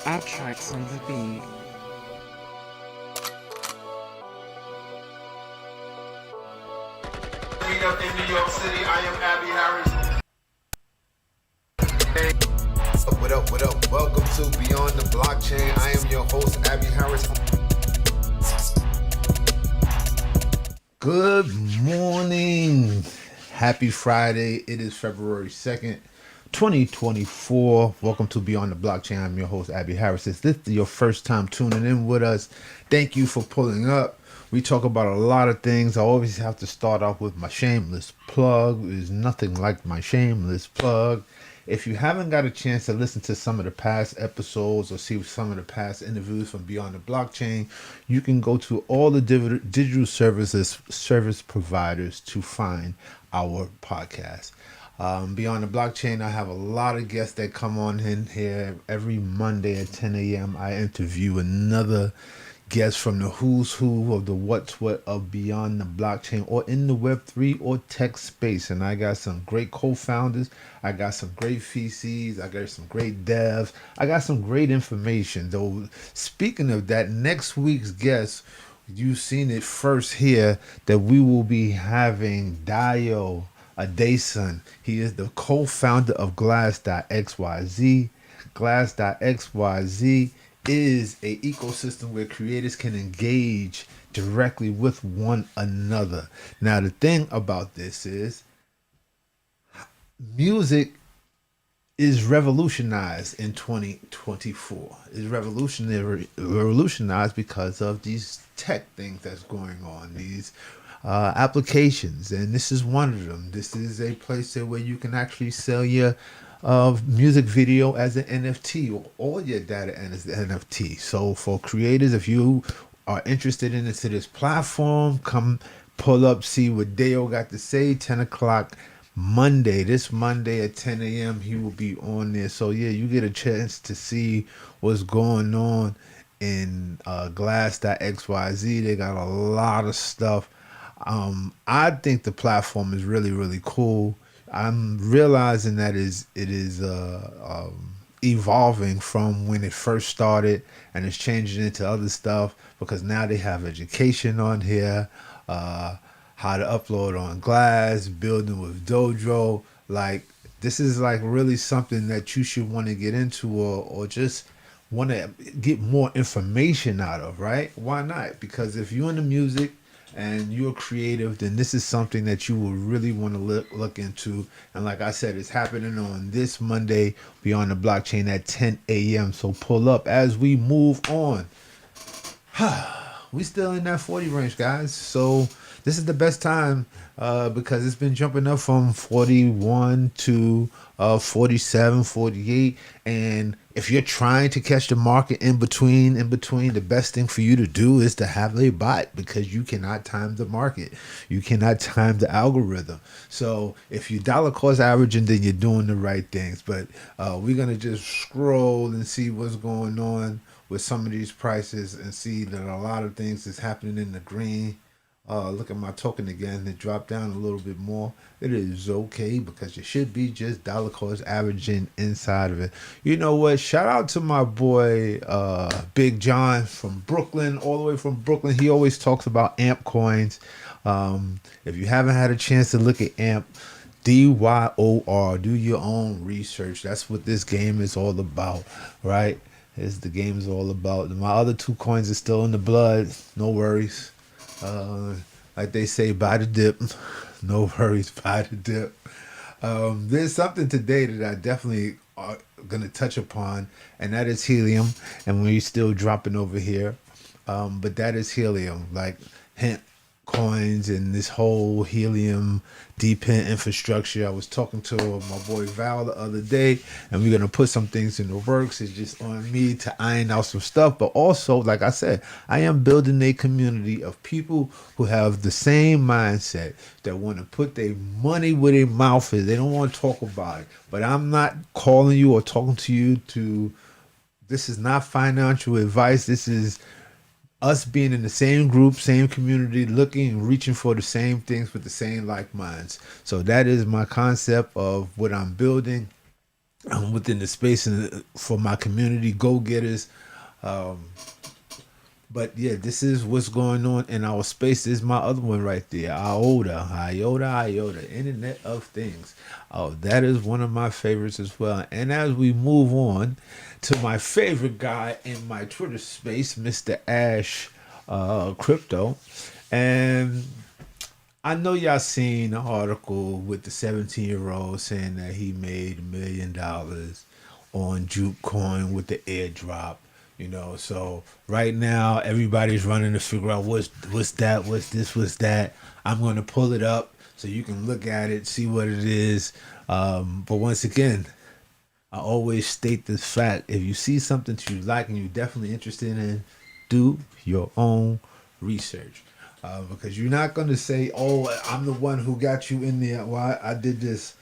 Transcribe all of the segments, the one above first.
Our tracks on the beat. Meet up in New York City. I am Abby Harris. What up, what up? Welcome to Beyond the Blockchain. I am your host, Abby Harris. Good morning. Happy Friday. It is February 2nd, 2024. Welcome to Beyond the Blockchain. I'm your host, Abby Harris. If this is your first time tuning in with us, thank you for pulling up. We talk about a lot of things. I always have to start off with my shameless plug. There's nothing like my shameless plug. If you haven't got a chance to listen to some of the past episodes or see some of the past interviews from Beyond the Blockchain, you can go to all the digital service providers to find our podcast. Beyond the Blockchain, I have a lot of guests that come on in here every Monday at 10 a.m. I interview another guests from the who's who of the what's what of Beyond the Blockchain or in the Web3 or tech space. And I got some great co-founders. I got some great VCs. I got some great devs. I got some great information. Though, speaking of that, next week's guest, you've seen it first here, that we will be having Dio Adeson. He is the co-founder of Glass.xyz. Glass.xyz is a ecosystem where creators can engage directly with one another. Now, the thing about this is music is revolutionized in 2024. Is revolutionized because of these tech things that's going on, these applications, and this is one of them. This is a place where you can actually sell your music video as an NFT or all your data as an NFT. So for creators, if you are interested into this platform, come pull up, see what Dale got to say. 10 o'clock Monday, this Monday at 10 a.m. he will be on there. So yeah, you get a chance to see what's going on in Glass.xyz. They got a lot of stuff. I think the platform is really, really cool. I'm realizing that it is evolving from when it first started, and it's changing into other stuff because now they have education on here, how to upload on Glass, building with Dojo. Like, this is like really something that you should want to get into, or just want to get more information out of, right? Why not? Because if you're in the music and you're creative, then this is something that you will really want to look into. And like I said, it's happening on this Monday Beyond the Blockchain at 10 a.m. So pull up as we move on. We still in that 40 range, guys. So this is the best time because it's been jumping up from 41 to 47, 48. And if you're trying to catch the market in between, the best thing for you to do is to have a bot, because you cannot time the market. You cannot time the algorithm. So if you dollar cost averaging, then you're doing the right things. But we're going to just scroll and see what's going on with some of these prices and see that a lot of things is happening in the green. Look at my token again. It dropped down a little bit more. It is okay because you should be just dollar cost averaging inside of it. You know what? Shout out to my boy Big John from Brooklyn, all the way from Brooklyn. He always talks about AMP coins. If you haven't had a chance to look at AMP, DYOR, do your own research. That's what this game is all about, right? Is the game is all about. My other two coins are still in the blood. No worries. Like they say, buy the dip. No worries, buy the dip. There's something today that I definitely are gonna touch upon, and that is Helium. And we're still dropping over here, but that is Helium, like hint coins and this whole Helium depend infrastructure. I was talking to my boy Val the other day, and we're gonna put some things in the works. It's just on me to iron out some stuff, but also, like I said, I am building a community of people who have the same mindset, that want to put their money where their mouth is. They don't want to talk about it. But I'm not calling you or talking to you to. This is not financial advice. This is us being in the same group, same community, looking and reaching for the same things with the same like minds. So that is my concept of what I'm building. within the space and for my community go-getters. But yeah, this is what's going on in our space. This is my other one right there. IOTA, Internet of Things. Oh, that is one of my favorites as well. And as we move on to my favorite guy in my Twitter space, Mr. Ash Crypto. And I know y'all seen the article with the 17-year-old saying that he made $1 million on Juke Coin with the airdrop. So right now everybody's running to figure out what's that, what's this, what's that. I'm gonna pull it up so you can look at it, see what it is. But once again, I always state this fact: if you see something that you like and you're definitely interested in, do your own research. Because you're not going to say, "Oh, I'm the one who got you in there. Why I did this."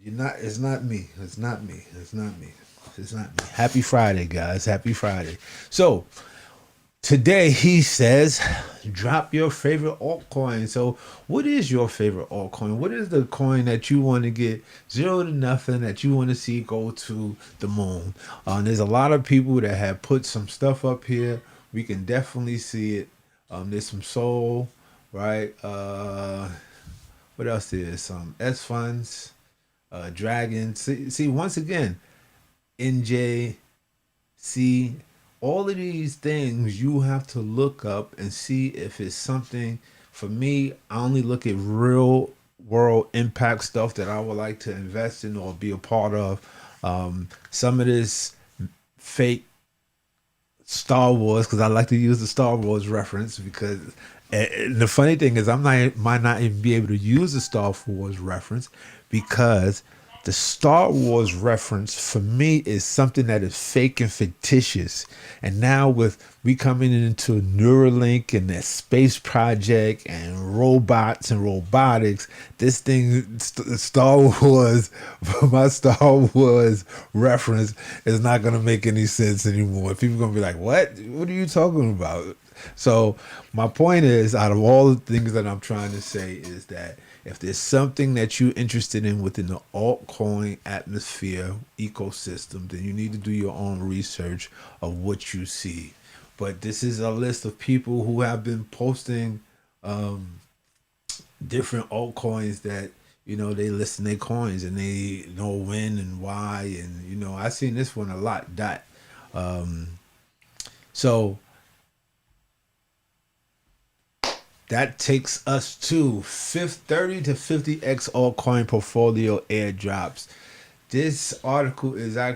You're not. It's not me. It's not me. It's not me. It's not me. Happy Friday, guys. Happy Friday. So today he says, drop your favorite altcoin. So what is your favorite altcoin? What is the coin that you want to get 0 to nothing, that you want to see go to the moon? There's a lot of people that have put some stuff up here. We can definitely see it. There's some soul, right? What else? There's some S funds, dragon. See, once again, NJ, see, all of these things you have to look up and see if it's something. For me, I only look at real world impact stuff that I would like to invest in or be a part of. Some of this fake Star Wars, because I like to use the Star Wars reference, because and the funny thing is might not even be able to use the Star Wars reference, because the Star Wars reference for me is something that is fake and fictitious. And now with we coming into Neuralink and that space project and robots and robotics, this thing, Star Wars, my Star Wars reference is not going to make any sense anymore. People are going to be like, what? What are you talking about? So my point is, out of all the things that I'm trying to say, is that if there's something that you're interested in within the altcoin atmosphere ecosystem, then you need to do your own research of what you see. But this is a list of people who have been posting different altcoins that they list their coins and they know when and why, and I've seen this one a lot. So that takes us to 30 to 50x altcoin portfolio airdrops. This article is an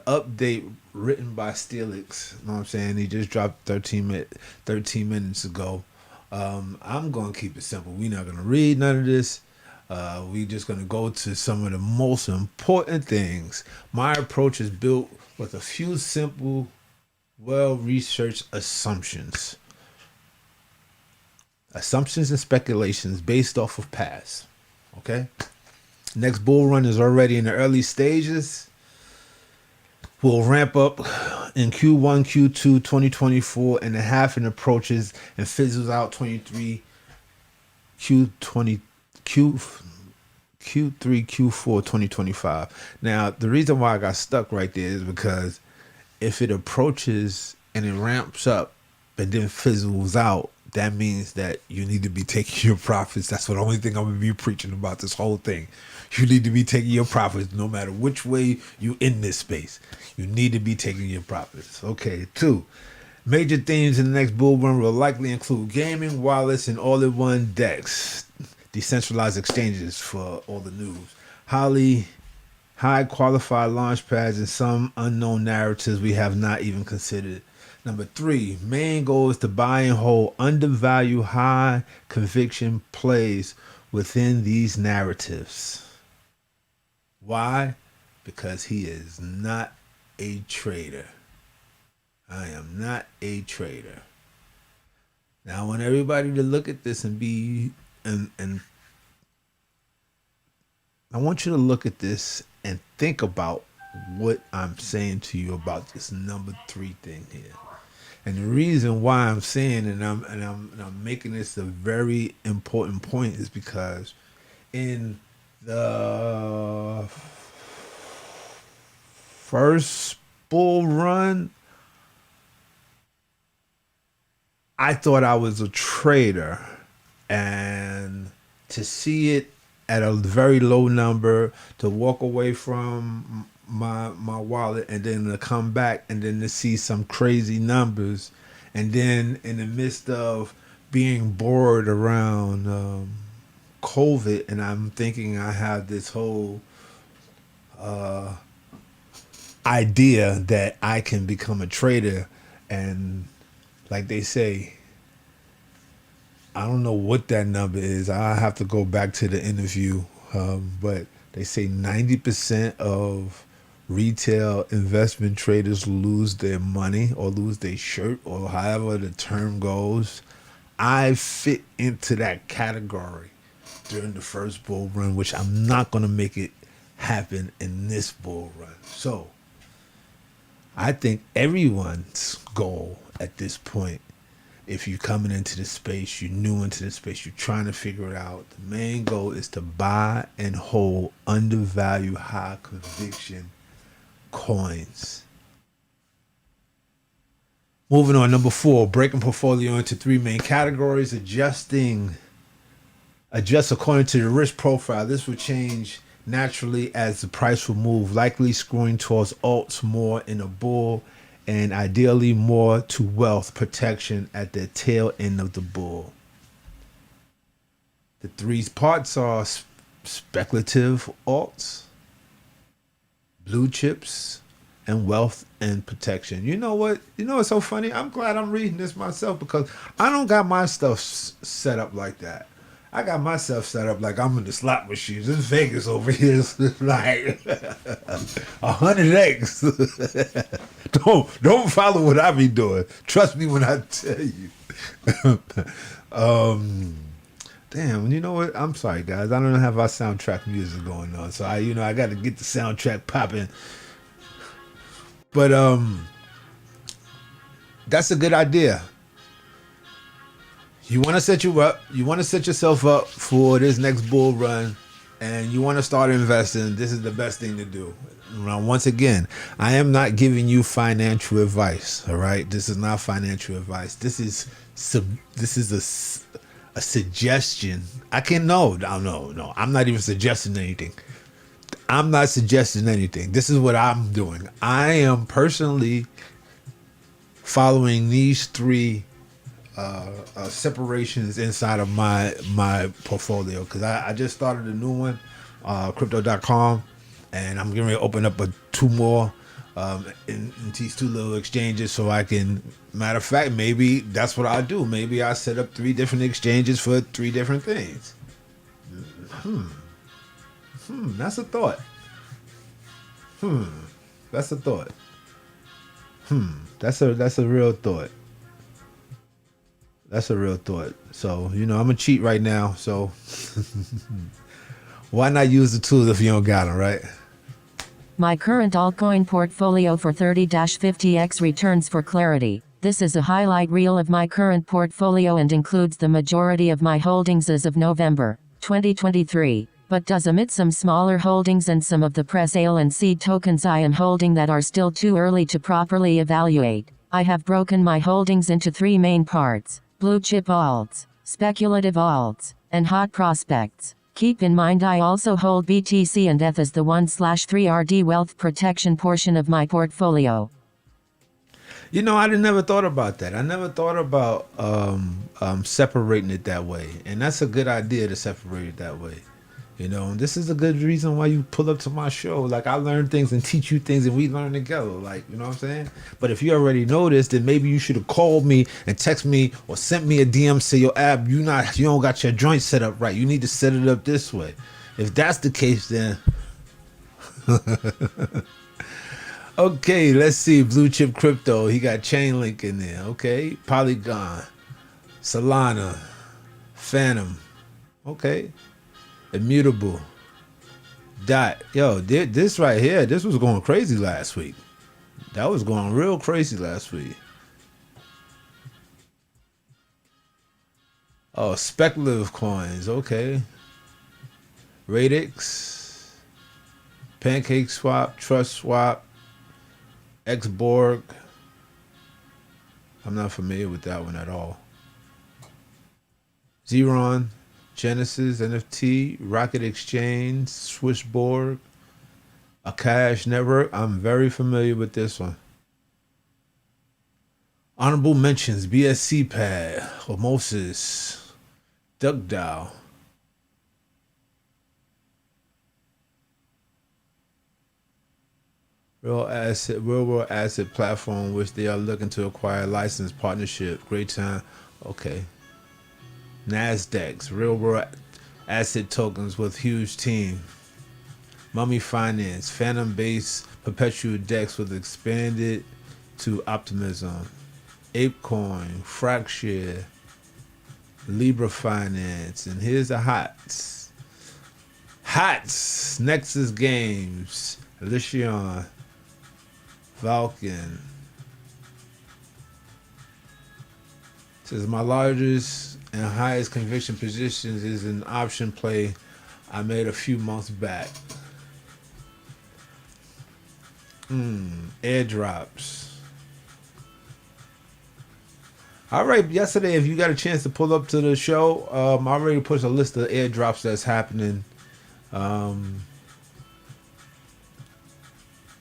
update written by Steelix. You know what I'm saying? He just dropped 13 minutes ago. I'm going to keep it simple. We're not going to read none of this. We're just going to go to some of the most important things. My approach is built with a few simple, well-researched assumptions. Assumptions and speculations based off of past. Okay? Next bull run is already in the early stages. We'll ramp up in Q1, Q2, 2024, and the halving approaches and fizzles out 23, Q3, Q4, 2025. Now, the reason why I got stuck right there is because if it approaches and it ramps up and then fizzles out, that means that you need to be taking your profits. That's the only thing I'm going to be preaching about this whole thing. You need to be taking your profits no matter which way you in this space. You need to be taking your profits. Okay, 2. Major themes in the next bull run will likely include gaming, wallets, and all-in-one DEX. Decentralized exchanges for all the news. High qualified launch pads and some unknown narratives we have not even considered. Number 3, main goal is to buy and hold undervalued high conviction plays within these narratives. Why? Because he is not a trader. I am not a trader. Now I want everybody to look at this and I want you to look at this and think about what I'm saying to you about this number 3 thing here. And the reason why I'm saying and I'm making this a very important point is because in the first bull run, I thought I was a trader, and to see it at a very low number, to walk away from my wallet, and then to come back, and then to see some crazy numbers, and then in the midst of being bored around COVID, and I'm thinking I have this whole idea that I can become a trader, and like they say, I don't know what that number is. I have to go back to the interview, but they say 90% of retail investment traders lose their money or lose their shirt, or however the term goes. I fit into that category during the first bull run, which I'm not going to make it happen in this bull run. So I think everyone's goal at this point, if you're coming into the space, you're new into the space, you're trying to figure it out, the main goal is to buy and hold undervalued, high conviction coins. Moving on, number 4, breaking portfolio into 3 main categories. Adjust according to the risk profile. This will change naturally as the price will move, likely screwing towards alts more in a bull, and ideally more to wealth protection at the tail end of the bull. The 3 parts are speculative alts, blue chips, and wealth and protection. You know what? You know what's so funny? I'm glad I'm reading this myself, because I don't got my stuff set up like that. I got myself set up like I'm in the slot machines. This Vegas over here is like 100x. Don't follow what I be doing. Trust me when I tell you. Damn, you know what? I'm sorry, guys. I don't have our soundtrack music going on, so I got to get the soundtrack popping. But that's a good idea. You want to set yourself up for this next bull run, and you want to start investing. This is the best thing to do. Now, once again, I am not giving you financial advice. All right, this is not financial advice. This is a suggestion. No. I'm not even suggesting anything. I'm not suggesting anything. This is what I'm doing. I am personally following these 3 separations inside of my portfolio, because I just started a new one, crypto.com, and I'm going to open up 2 more in these 2 little exchanges, so I can, matter of fact, maybe that's what I do. Maybe I set up 3 different exchanges for 3 different things. That's a thought. That's a thought. That's a real thought. That's a real thought. So, I'm going to cheat right now. So, why not use the tools if you don't got them, right? My current altcoin portfolio for 30-50x returns for clarity. This is a highlight reel of my current portfolio and includes the majority of my holdings as of November 2023, but does omit some smaller holdings and some of the pre-sale and seed tokens I am holding that are still too early to properly evaluate. I have broken my holdings into 3 main parts: blue chip alts, speculative alts, and hot prospects. Keep in mind I also hold BTC and ETH as the 1/3 RD wealth protection portion of my portfolio. I never thought about that. I never thought about separating it that way. And that's a good idea, to separate it that way. This is a good reason why you pull up to my show. Like, I learn things and teach you things, and we learn together. Like, you know what I'm saying? But if you already know this, then maybe you should have called me and text me or sent me a DM, say, yo, Ab, you don't got your joint set up right. You need to set it up this way. If that's the case, then okay, let's see. Blue chip crypto. He got Chainlink in there. Okay. Polygon, Solana, Phantom. Okay. Immutable. Dot. Yo, this right here, this was going crazy last week. That was going real crazy last week. Oh, speculative coins. Okay. Radix, Pancake Swap, Trust Swap, Xborg. I'm not familiar with that one at all. Xeron, Genesis, NFT, Rocket Exchange, Switchboard, Akash Network. I'm very familiar with this one. Honorable mentions: BSC Pad, Osmosis, DuckDAO. Real world asset platform, which they are looking to acquire license partnership. Great time. Okay. Nasdaq's real world asset tokens with huge team. Mummy Finance, Phantom Base, Perpetual Dex with expanded to Optimism. ApeCoin, Fracture, Libra Finance, and here's the hots. Nexus Games, Elysion, Vulcan. Says my largest and highest conviction positions is an option play I made a few months back. Airdrops. All right, yesterday, if you got a chance to pull up to the show, I already put a list of airdrops that's happening.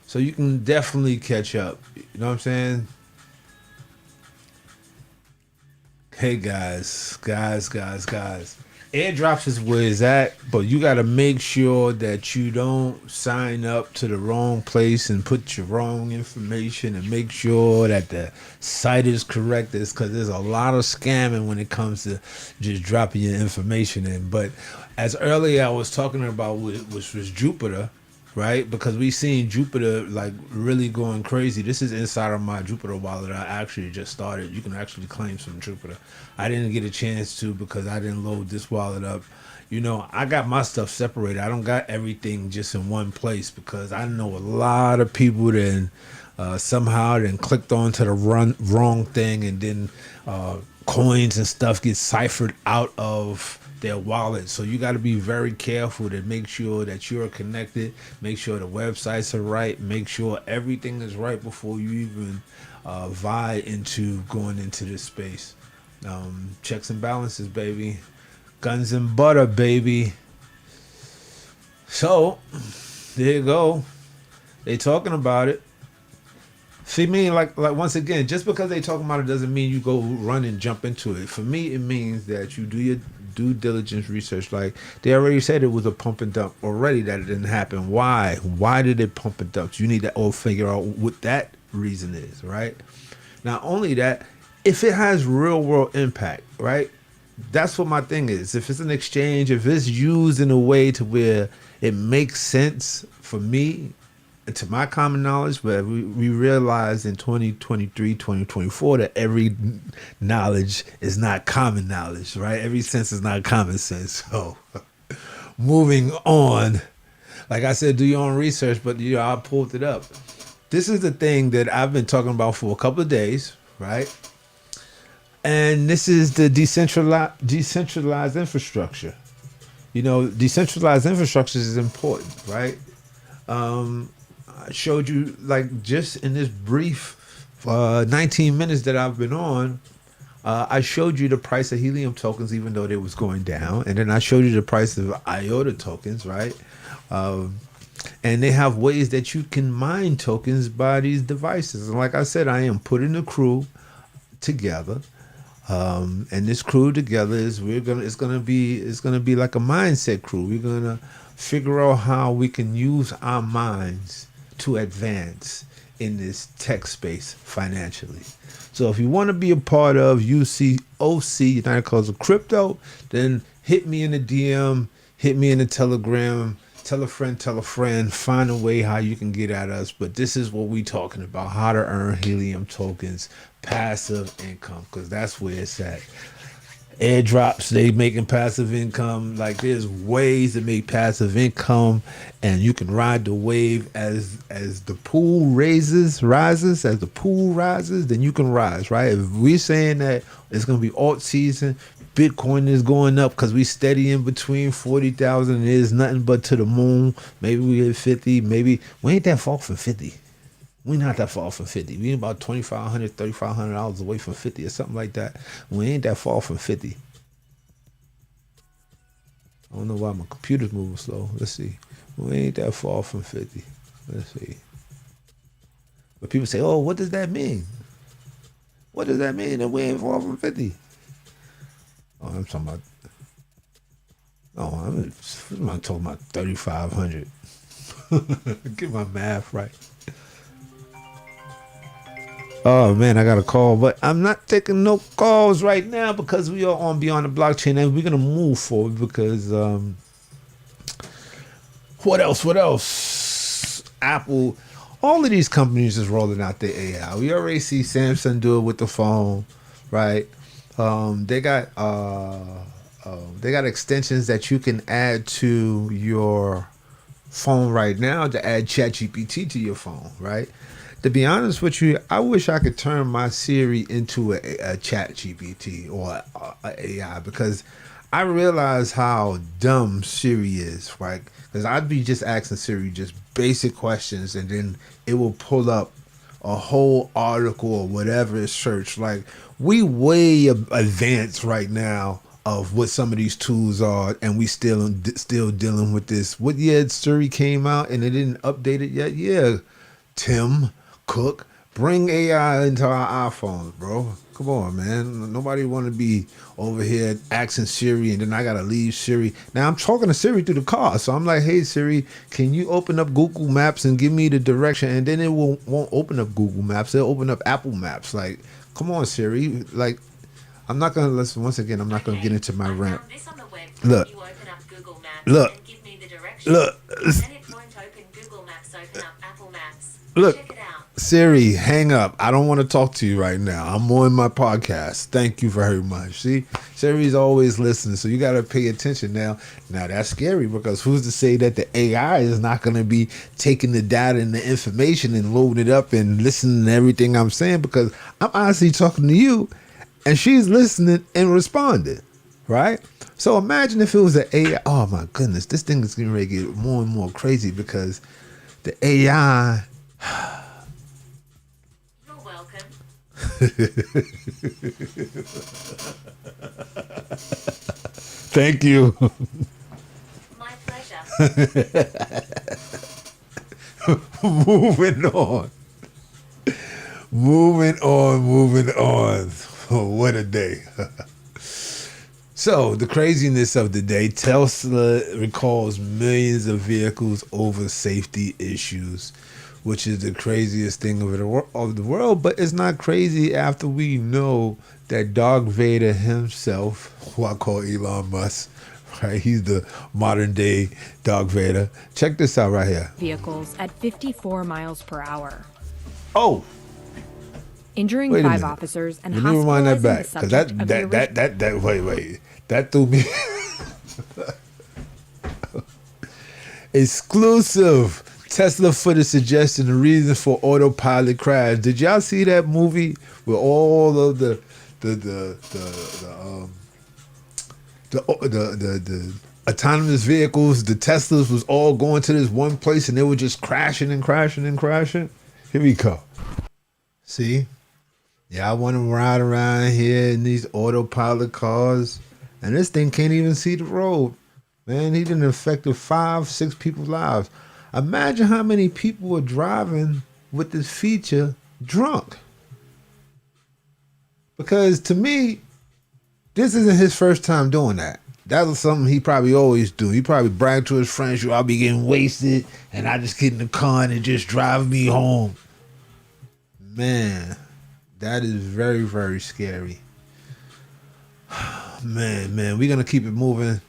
So you can definitely catch up. You know what I'm saying? Hey, guys. Airdrops is where it's at, but you got to make sure that you don't sign up to the wrong place and put your wrong information, and make sure that the site is correct, because there's a lot of scamming when it comes to just dropping your information in. But as earlier I was talking about, which was Jupiter, right? Because we seen Jupiter like really going crazy. This is inside of my Jupiter wallet. I actually just started. You can actually claim some Jupiter. I didn't get a chance to because I didn't load this wallet up. You know, I got my stuff separated. I don't got everything just in one place, because I know a lot of people that somehow then clicked onto the wrong thing, and then coins and stuff get ciphered out of their wallet. So you got to be very careful to make sure that you're connected, make sure the websites are right, make sure everything is right before you even vie into going into this space. Checks and balances, baby. Guns and butter, baby. So there you go. They talking about it. See, me, like once again, just because they talking about it doesn't mean you go run and jump into it. For me, it means that you do your due diligence research. Like they already said, it was a pump and dump already, that it didn't happen. Why did it pump and dump? You need to all figure out what that reason is, right? Not only that, if it has real world impact, right? That's what my thing is. If it's an exchange, if it's used in a way to where it makes sense for me, to my common knowledge, but we realize in 2023, 2024 that every knowledge is not common knowledge, right? Every sense is not common sense. So moving on, like I said, do your own research, but I pulled it up. This is the thing that I've been talking about for a couple of days, right? And this is the decentralized infrastructure. You know, decentralized infrastructure is important, right? I showed you, like, just in this brief 19 minutes that I've been on, I showed you the price of Helium tokens, even though they was going down. And then I showed you the price of IOTA tokens, right? And they have ways that you can mine tokens by these devices. And like I said, I am putting a crew together. And this crew together is it's gonna be like a mindset crew. We're gonna figure out how we can use our minds to advance in this tech space financially. So if you want to be a part of UCOC, United Cause of Crypto, then hit me in the DM, hit me in the Telegram, tell a friend, find a way how you can get at us. But this is what we talking about: how to earn Helium tokens, passive income, because that's where it's at. Airdrops, they making passive income. Like, there's ways to make passive income, and you can ride the wave as the pool rises, as the pool rises, then you can rise, right? If we're saying that it's gonna be alt season, Bitcoin is going up because we steady in between 40,000 and there's nothing but to the moon. Maybe we hit 50, maybe we ain't that far from 50. We not that far from 50. We about $2,500, $3,500 away from 50 or something like that. We ain't that far from 50. I don't know why my computer's moving slow. Let's see. We ain't that far from 50. Let's see. But people say, oh, what does that mean? What does that mean that we ain't far from 50? Oh, I'm talking about, I'm talking about 3,500. Get my math right. Oh man, I got a call, but I'm not taking no calls right now because we are on Beyond the Blockchain and we're gonna move forward because what else? Apple, all of these companies is rolling out their AI. We already see Samsung do it with the phone, right? They got extensions that you can add to your phone right now to add ChatGPT to your phone, right? To be honest with you, I wish I could turn my Siri into a chat GPT or a AI because I realize how dumb Siri is, right? Because I'd be just asking Siri just basic questions and then it will pull up a whole article or whatever is searched. Like, we way advanced right now of what some of these tools are, and we still dealing with this. What year Siri came out and they didn't update it yet? Yeah, Tim Cook, bring AI into our iPhones, bro. Come on, man. Nobody want to be over here asking Siri and then I gotta leave Siri. Now I'm talking to Siri through the car, so I'm like, hey Siri, can you open up Google Maps and give me the direction? And then it won't open up Google Maps. It'll open up Apple Maps. Like, come on, Siri. Like, I'm not gonna listen. Once again, I'm not gonna get into my rant. Look, you open up Google Maps look, and give me the directions, look. and it won't open Google Maps, open up Apple Maps. Look. Check it out. Siri, hang up. I don't want to talk to you right now. I'm on my podcast. Thank you very much. See, Siri's always listening, so you got to pay attention now. Now, that's scary because who's to say that the AI is not going to be taking the data and the information and loading it up and listening to everything I'm saying? Because I'm honestly talking to you, and she's listening and responding, right? So imagine if it was an AI. Oh, my goodness. This thing is getting ready to get more and more crazy because the AI... Thank you. My pleasure. Moving on. Oh, what a day. So, the craziness of the day, Tesla recalls millions of vehicles over safety issues, which is the craziest thing of the world. But it's not crazy after we know that Darth Vader himself, who I call Elon Musk, right? He's the modern day Darth Vader. Check this out right here. Vehicles at 54 miles per hour. Oh, Injuring wait a 5 minute. officers and Let me rewind that hospitalizing back. the 'Cause subject of the wait. That threw me. Exclusive. Tesla footage suggesting the reason for autopilot crash. Did y'all see that movie with all of the autonomous vehicles? The Teslas was all going to this one place and they were just crashing and crashing and crashing. Here we go. See? Yeah, I want to ride around here in these autopilot cars, and this thing can't even see the road. Man, he done affected 5-6 people's lives. Imagine how many people are driving with this feature drunk. Because to me, this isn't his first time doing that. That was something he probably always do. He probably bragged to his friends, "I'll be getting wasted, and I just get in the car and it just drive me home." Man, that is very, very scary. Man, we're going to keep it moving.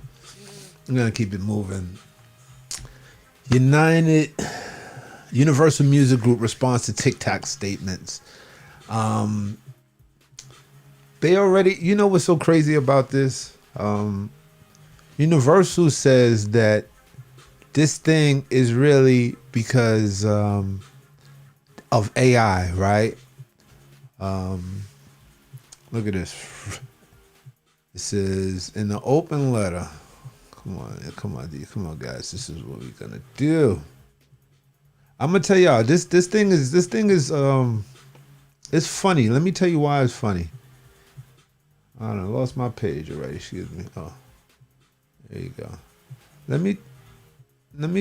Universal Music Group responds to TikTok statements. They already, you know what's so crazy about this? Universal says that this thing is really because of AI, right? Look at this. It says in the open letter. Come on, guys. This is what we're gonna do. I'm gonna tell y'all this thing is it's funny. Let me tell you why it's funny. I don't know, lost my page already. Excuse me. Oh, there you go. Let me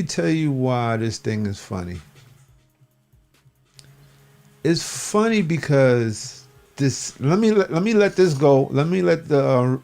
tell you why this thing is funny. It's funny because this. Let me let this go. Let me let the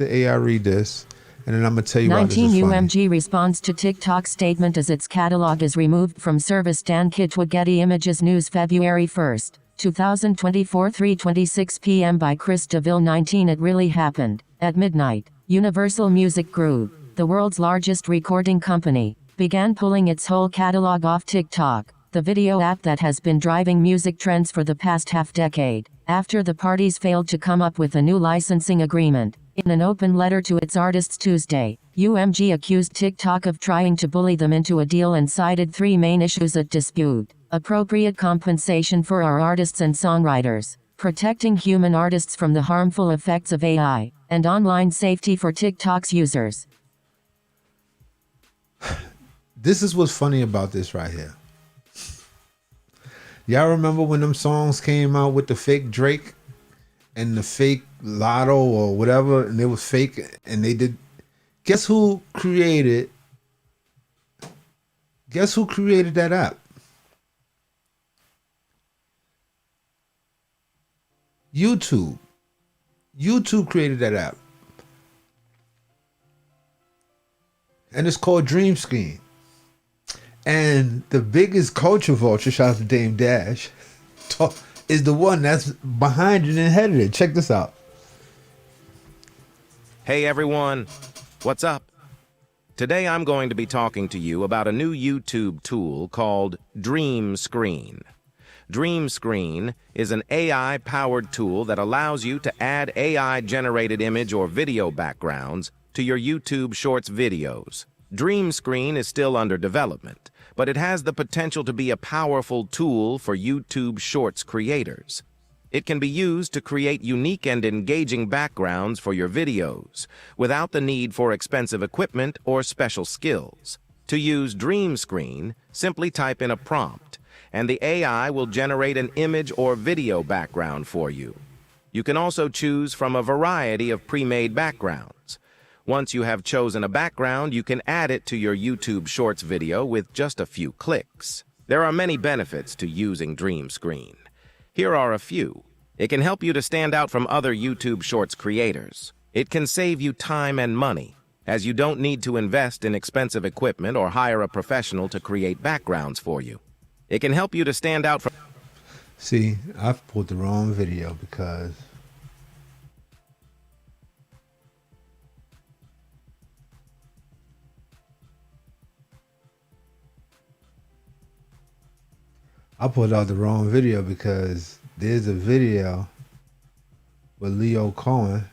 AI read this, and then I'm gonna tell you why this 19 is funny. UMG responds to TikTok's statement as its catalog is removed from service. Dan Kitwa Getty Images News February 1st, 2024 3:26 p.m. by Chris DeVille 19 It really happened. At midnight, Universal Music Group, the world's largest recording company, began pulling its whole catalog off TikTok, the video app that has been driving music trends for the past half-decade, after the parties failed to come up with a new licensing agreement. In an open letter to its artists Tuesday, UMG accused TikTok of trying to bully them into a deal and cited three main issues at dispute: appropriate compensation for our artists and songwriters, protecting human artists from the harmful effects of AI, and online safety for TikTok's users. This is what's funny about this right here. Y'all remember when them songs came out with the fake Drake and the fake Lotto or whatever, and it was fake, and they did. Guess who created that app? YouTube. YouTube created that app. And it's called Dream Scheme. And the biggest culture vulture, shout out to Dame Dash, is the one that's behind it and headed it. Check this out. Hey everyone, what's up? Today I'm going to be talking to you about a new YouTube tool called Dream Screen. Dream Screen is an AI-powered tool that allows you to add AI-generated image or video backgrounds to your YouTube Shorts videos. Dream Screen is still under development, but it has the potential to be a powerful tool for YouTube Shorts creators. It can be used to create unique and engaging backgrounds for your videos, without the need for expensive equipment or special skills. To use Dream Screen, simply type in a prompt, and the AI will generate an image or video background for you. You can also choose from a variety of pre-made backgrounds. Once you have chosen a background, you can add it to your YouTube Shorts video with just a few clicks. There are many benefits to using Dream Screen. Here are a few. It can help you to stand out from other YouTube Shorts creators. It can save you time and money, as you don't need to invest in expensive equipment or hire a professional to create backgrounds for you. It can help you to stand out from... See, I've pulled the wrong video because there's a video with Leo Cohen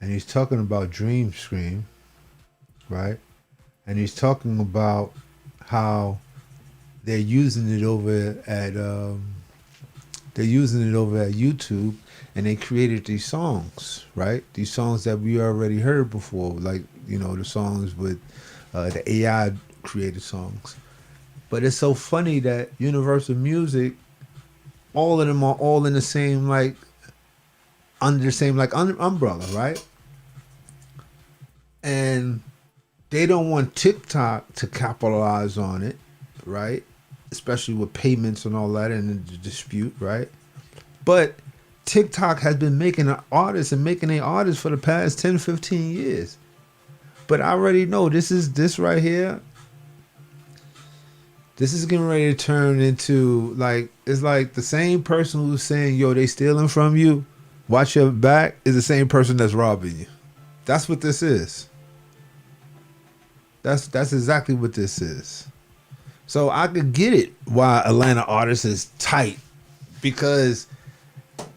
and he's talking about Dream Screen, right? And he's talking about how they're using it over at YouTube, and they created these songs, right? These songs that we already heard before, like, you know, the songs with the AI created songs. But it's so funny that Universal Music, all of them are all in the same, like, under the same, like, umbrella, right? And they don't want TikTok to capitalize on it, right? Especially with payments and all that and the dispute, right? But TikTok has been making artists for the past 10, 15 years. But I already know this right here. This is getting ready to turn into, like, it's like the same person who's saying, yo, they stealing from you, watch your back, is the same person that's robbing you. That's what this is. That's exactly what this is. So I could get it why Atlanta artists is tight, because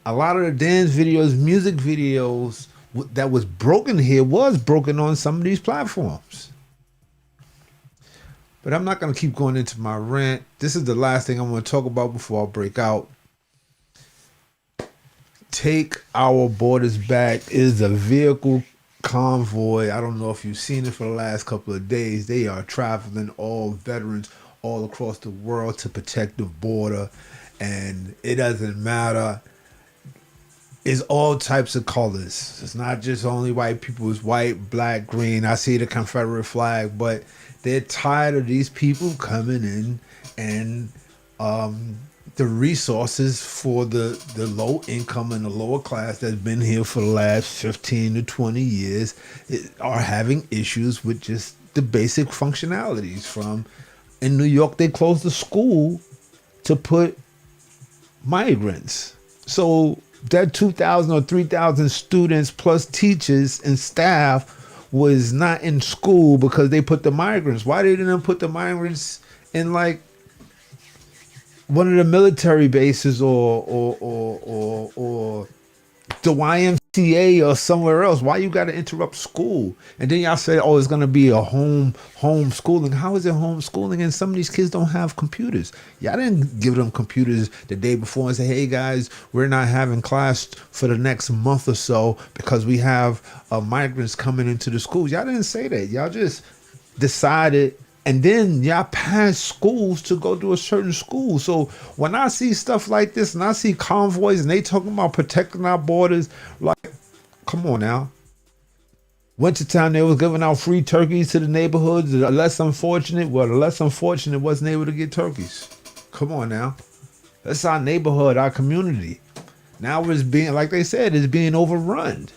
a lot of the dance videos, music videos that was broken here was broken on some of these platforms. But I'm not going to keep going into my rant. This is the last thing I want to talk about before I break out. take our borders back is a vehicle convoy. I don't know if you've seen it for the last couple of days. They are traveling, all veterans all across the world, to protect the border. And it doesn't matter. It's all types of colors. It's not just only white people. It's white, black, green. I see the Confederate flag, but they're tired of these people coming in and the resources for the low income and the lower class that's been here for the last 15 to 20 years are having issues with just the basic functionalities. From in New York, they closed the school to put migrants. So that 2,000 or 3,000 students plus teachers and staff was not in school because they put the migrants. Why they didn't put the migrants in like one of the military bases or the YMCA or somewhere else? Why you got to interrupt school? And then y'all say, oh, it's going to be a homeschooling. How is it homeschooling? And some of these kids don't have computers. Y'all didn't give them computers the day before and say, hey guys, we're not having class for the next month or so because we have migrants coming into the schools. Y'all didn't say that. Y'all just decided. And then y'all pass schools to go to a certain school. So when I see stuff like this and I see convoys and they talking about protecting our borders, like, come on now. Wintertime, they was giving out free turkeys to the neighborhoods. The less unfortunate wasn't able to get turkeys. Come on now. That's our neighborhood, our community. Now it's being, like they said, it's being overrun.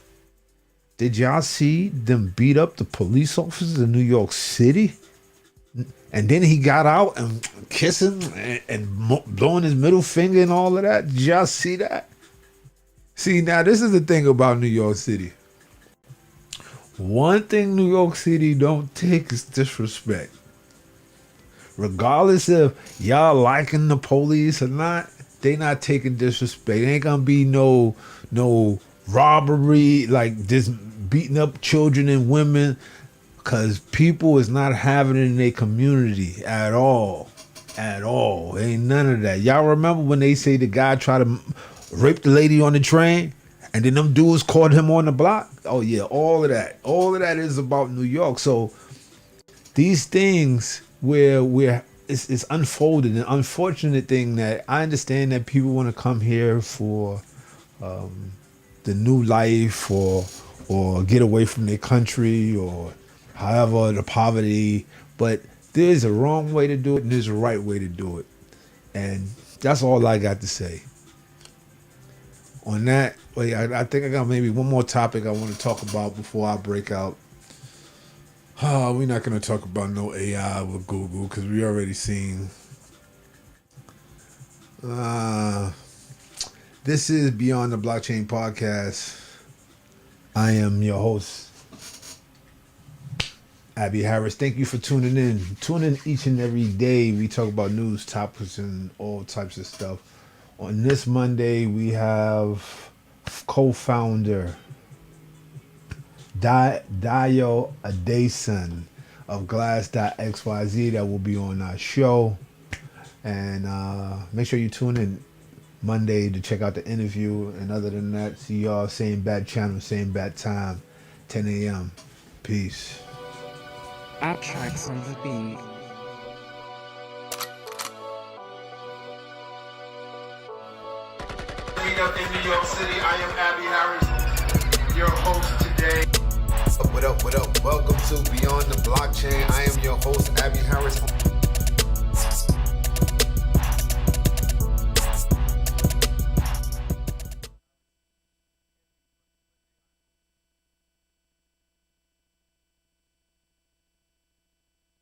Did y'all see them beat up the police officers in New York City? And then he got out and kissing and blowing his middle finger and all of that. Did y'all see that? See, now this is the thing about New York City. One thing New York City don't take is disrespect. Regardless if y'all liking the police or not, they not taking disrespect. It ain't gonna be no robbery, like just beating up children and women. Because people is not having it in their community at all. At all. Ain't none of that. Y'all remember when they say the guy tried to rape the lady on the train? And then them dudes caught him on the block? Oh yeah, all of that. All of that is about New York. So these things where it's unfolded. An unfortunate thing that I understand that people want to come here for the new life or get away from their country or however, the poverty, but there's a wrong way to do it and there's a right way to do it. And that's all I got to say. On that, wait, I think I got maybe one more topic I want to talk about before I break out. We're not going to talk about no AI with Google because we already seen. This is Beyond the Blockchain Podcast. I am your host, Abby Harris. Thank you for tuning in. Tune in each and every day. We talk about news, topics, and all types of stuff. On this Monday, we have co-founder Dayo Adeson of Glass.xyz that will be on our show. And make sure you tune in Monday to check out the interview. And other than that, see y'all same bad channel, same bad time, 10 a.m. Peace. Tracks on the beat. Meet up in New York City. I am Abby Harris, your host today. What up? Welcome to Beyond the Blockchain. I am your host, Abby Harris.